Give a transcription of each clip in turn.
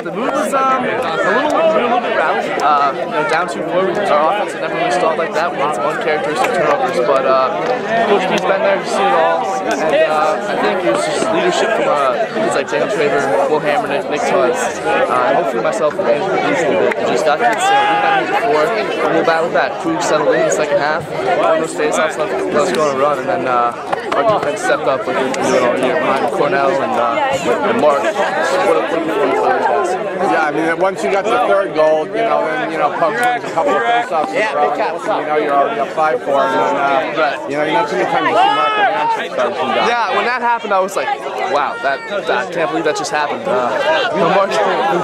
The mood was a little bit rowdy. Down 2-4, our offense had never really stalled like that. We had some uncharacteristic turnovers, but Coach P's been there, he's seen it all, and I think it was just leadership from kids like Daniel Traver, Will Hammer, Nick Tubbs, and hopefully myself and Andrew Ridgefield. We just got kids, we've been here before, and we'll battle back. Krug settled in the second half, those face-offs let us go on a run, and then our defense stepped up like we've been doing all year behind Cornell and Mark. What a performance by those guys. Yeah, I mean, once you got the third goal, then Pugs wins a couple of face-offs in a row. You're already up 5-4, and you're not too many times to see Mark Advantage start from down. Yeah, when that happened, I was like, wow, I can't believe that just happened. Mark,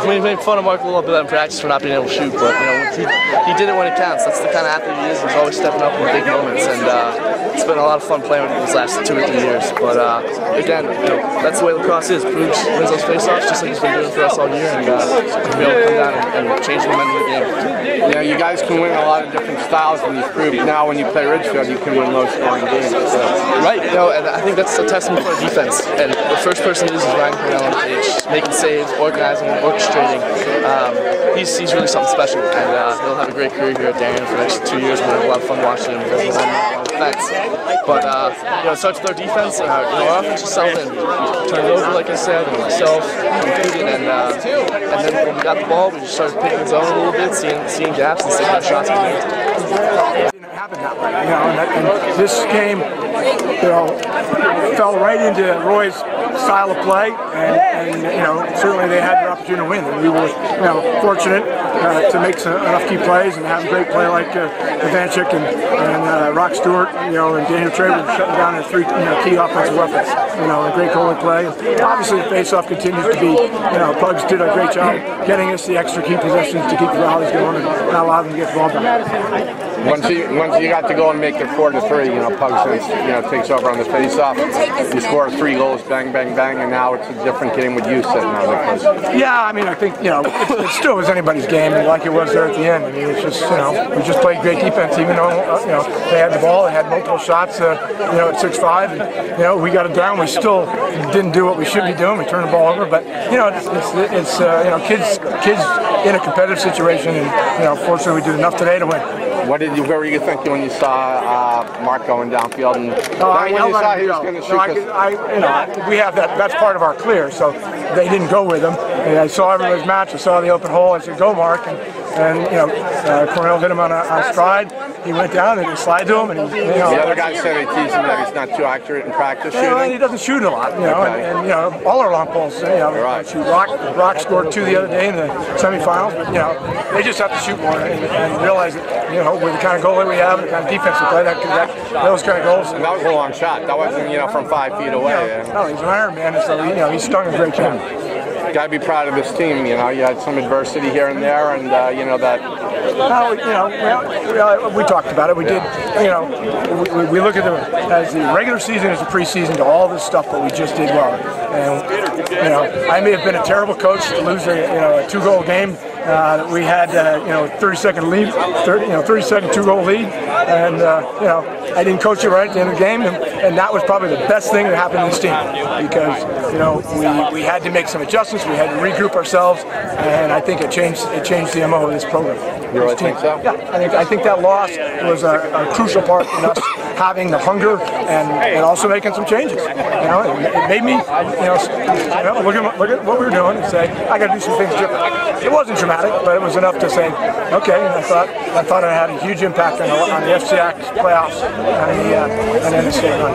we made fun of Mark a little bit in practice for not being able to shoot, but he did it when it counts. That's the kind of athlete he is. He's always stepping up in big moments, and it's been a lot of fun playing with him these last 2 or 3 years. But again, that's the way lacrosse is. Krug wins those face-offs just like he's been doing for us all year, and be able to come down and change the momentum of the game. Yeah, you guys can win a lot of different styles when you prove. Now, when you play Ridgefield, you can win low-scoring games. So. Right. And I think that's a testament for our defense. And the first person to use is Ryan Cornell on the page, making saves, organizing, orchestrating. He's really something special, and he'll have a great career here at Darien for the next 2 years. We'll have a lot of fun watching him. He's on defense. But it starts with our defense. Our offense is solid. Turned it over, like I said, and myself, included, and then when we got the ball, we just started picking zone a little bit, seeing gaps and seeing our shots we made. It didn't happen that way, and this game, fell right into Roy's style of play, and certainly they had their opportunity to win, and we were fortunate to make enough key plays and have a great play like Ivanchik and Rock Stewart, and Daniel Traver shutting down their 3 key offensive weapons. A great goalie play. Obviously, the face-off continues to be. Pugs did a great job getting us the extra key possessions to keep the rallies going and not allow them to get the ball back. Once you got to go and make it 4-3, Pugs takes over on the face-off. You score 3 goals, bang, bang, bang, and now it's a different game with you sitting on the place. Yeah, I mean, I think it still was anybody's game, like it was there at the end. I mean, it's just we just played great defense, even though they had the ball, they had multiple shots, at 6-5, and we got it down. We still didn't do what we should be doing. We turned the ball over, but it's kids in a competitive situation, and fortunately we did enough today to win. What were you thinking when you saw Mark going downfield? And when you saw he was going to shoot? We have that. That's part of our clear. So they didn't go with him. And I saw everybody's match. I saw the open hole. I said, "Go, Mark!" And Cornell hit him on a stride. He went down and he slid to him. And the other guys said they tease him that he's not too accurate in practice shooting. He doesn't shoot a lot, and all our long poles, shoot. Rock scored 2 the other day in the semifinals, but they just have to shoot more and realize that, with the kind of goalie we have and the kind of defense we play, those kind of goals. And that was a long shot. That wasn't, from 5 feet away. No, he's an Iron Man, and so he stung a great can. Got to be proud of this team. You had some adversity here and there, and that. We talked about it. We did. We look at them as the regular season as the preseason to all this stuff, but we just did well. And I may have been a terrible coach to lose a 2-goal game. We had 30-second lead, 30-second 2-goal lead, and I didn't coach it right at the end of the game, and that was probably the best thing that happened to this team because we had to make some adjustments, we had to regroup ourselves, and I think it changed the MO of this program. You really think so? Yeah, I think that loss was a crucial part in us having the hunger and also making some changes. It made me look at what we were doing and say, I got to do some things different. It wasn't dramatic, but it was enough to say, okay. And I thought it had a huge impact on the CIAC playoffs and then the state run.